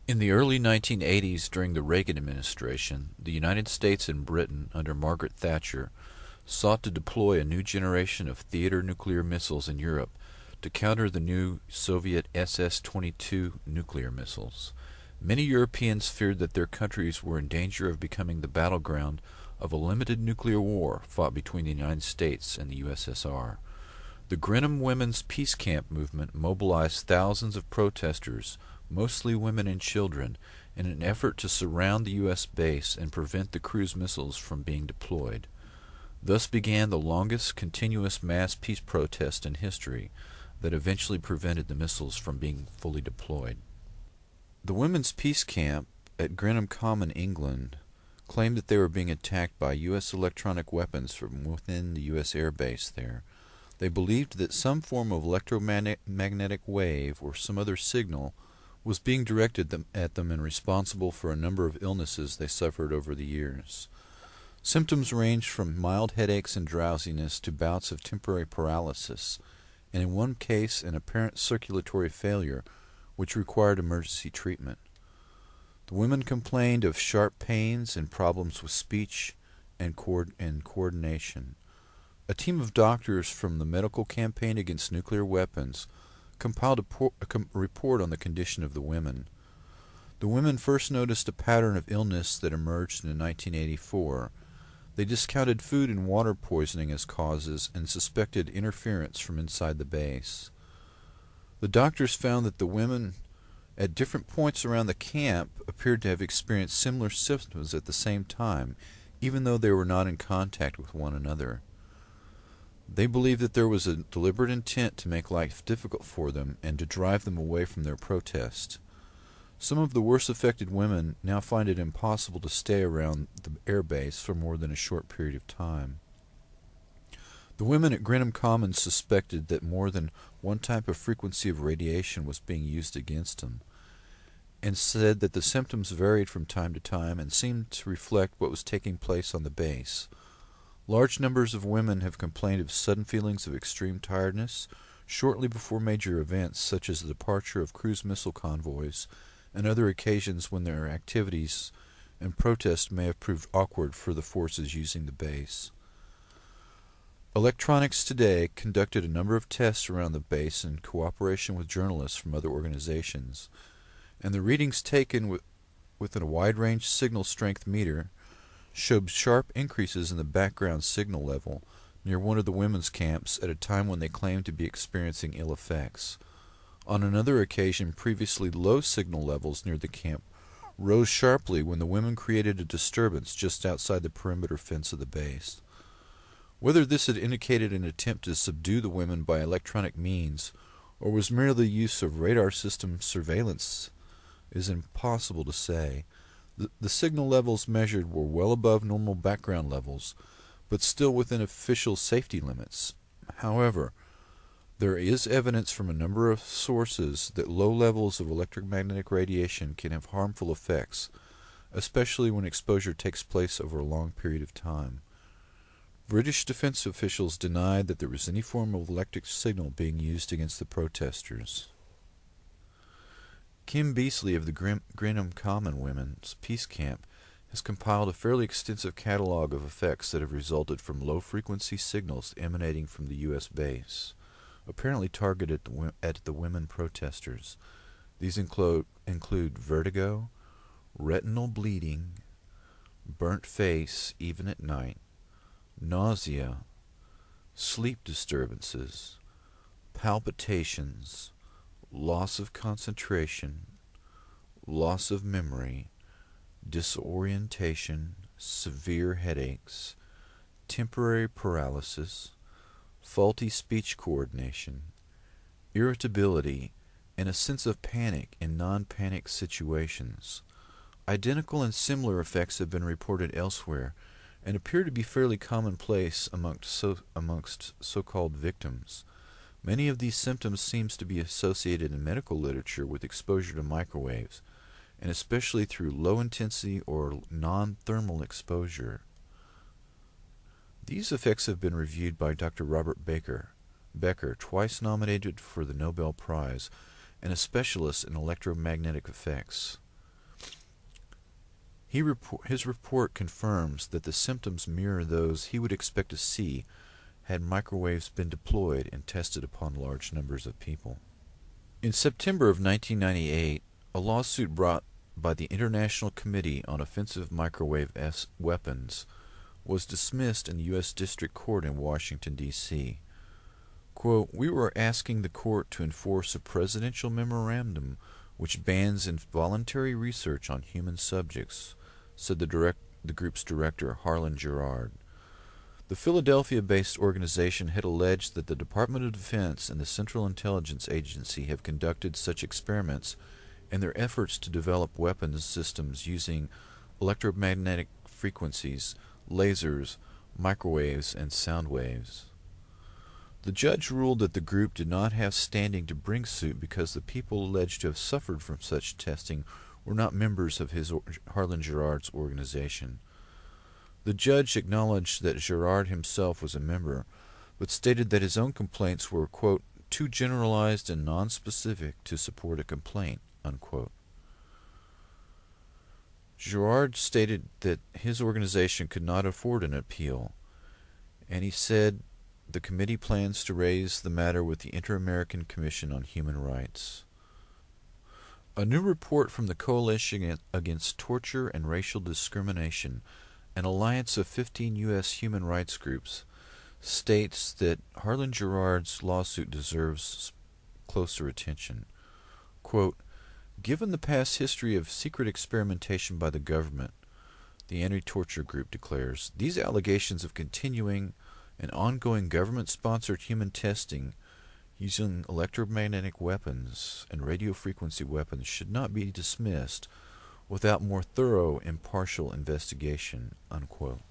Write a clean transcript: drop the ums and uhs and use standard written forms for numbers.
In the early 1980s, during the Reagan administration, the United States and Britain, under Margaret Thatcher, sought to deploy a new generation of theater nuclear missiles in Europe to counter the new Soviet SS-22 nuclear missiles. Many Europeans feared that their countries were in danger of becoming the battleground of a limited nuclear war fought between the United States and the USSR. The Greenham Women's Peace Camp movement mobilized thousands of protesters, mostly women and children, in an effort to surround the U.S. base and prevent the cruise missiles from being deployed. Thus began the longest continuous mass peace protest in history that eventually prevented the missiles from being fully deployed. The Women's Peace Camp at Greenham Common, England, claimed that they were being attacked by U.S. electronic weapons from within the U.S. air base there. They believed that some form of electromagnetic wave or some other signal was being directed at them and responsible for a number of illnesses they suffered over the years. Symptoms ranged from mild headaches and drowsiness to bouts of temporary paralysis, and in one case an apparent circulatory failure which required emergency treatment. The women complained of sharp pains and problems with speech and coordination. A team of doctors from the Medical Campaign Against Nuclear Weapons compiled a report on the condition of the women. The women first noticed a pattern of illness that emerged in 1984. They discounted food and water poisoning as causes and suspected interference from inside the base. The doctors found that the women at different points around the camp appeared to have experienced similar symptoms at the same time, even though they were not in contact with one another. They believed that there was a deliberate intent to make life difficult for them and to drive them away from their protest. Some of the worst affected women now find it impossible to stay around the air base for more than a short period of time. The women at Greenham Commons suspected that more than one type of frequency of radiation was being used against them, and said that the symptoms varied from time to time and seemed to reflect what was taking place on the base. Large numbers of women have complained of sudden feelings of extreme tiredness shortly before major events such as the departure of cruise missile convoys and other occasions when their activities and protests may have proved awkward for the forces using the base. Electronics Today conducted a number of tests around the base in cooperation with journalists from other organizations, and the readings taken with a wide-range signal strength meter showed sharp increases in the background signal level near one of the women's camps at a time when they claimed to be experiencing ill effects. On another occasion, previously low signal levels near the camp rose sharply when the women created a disturbance just outside the perimeter fence of the base. Whether this had indicated an attempt to subdue the women by electronic means or was merely the use of radar system surveillance is impossible to say. The signal levels measured were well above normal background levels, but still within official safety limits. However, there is evidence from a number of sources that low levels of electromagnetic radiation can have harmful effects, especially when exposure takes place over a long period of time. British defense officials denied that there was any form of electric signal being used against the protesters. Kim Beasley of the Greenham Common Women's Peace Camp has compiled a fairly extensive catalog of effects that have resulted from low-frequency signals emanating from the U.S. base, apparently targeted at the women protesters. These include vertigo, retinal bleeding, burnt face even at night, nausea, sleep disturbances, palpitations, loss of concentration, loss of memory, disorientation, severe headaches, temporary paralysis, faulty speech coordination, irritability, and a sense of panic in non-panic situations. Identical and similar effects have been reported elsewhere and appear to be fairly commonplace amongst so-called victims. Many of these symptoms seem to be associated in medical literature with exposure to microwaves, and especially through low-intensity or non-thermal exposure. These effects have been reviewed by Dr. Robert Becker, twice nominated for the Nobel Prize, and a specialist in electromagnetic effects. His report confirms that the symptoms mirror those he would expect to see had microwaves been deployed and tested upon large numbers of people. In September of 1998, a lawsuit brought by the International Committee on Offensive Microwave Weapons was dismissed in the U.S. District Court in Washington, D.C. Quote, "We were asking the court to enforce a presidential memorandum which bans involuntary research on human subjects," said the group's director, Harlan Gerard. The Philadelphia-based organization had alleged that the Department of Defense and the Central Intelligence Agency have conducted such experiments in their efforts to develop weapons systems using electromagnetic frequencies, lasers, microwaves, and sound waves. The judge ruled that the group did not have standing to bring suit because the people alleged to have suffered from such testing were not members of Harlan Gerard's organization. The judge acknowledged that Gerard himself was a member, but stated that his own complaints were, quote, "too generalized and nonspecific to support a complaint," unquote. Gerard stated that his organization could not afford an appeal, and he said the committee plans to raise the matter with the Inter-American Commission on Human Rights. A new report from the Coalition Against Torture and Racial Discrimination, an alliance of 15 U.S. human rights groups, states that Harlan Gerard's lawsuit deserves closer attention. Quote, "Given the past history of secret experimentation by the government," the anti-torture group declares, "these allegations of continuing and ongoing government-sponsored human testing using electromagnetic weapons and radio frequency weapons should not be dismissed without more thorough, impartial investigation," unquote.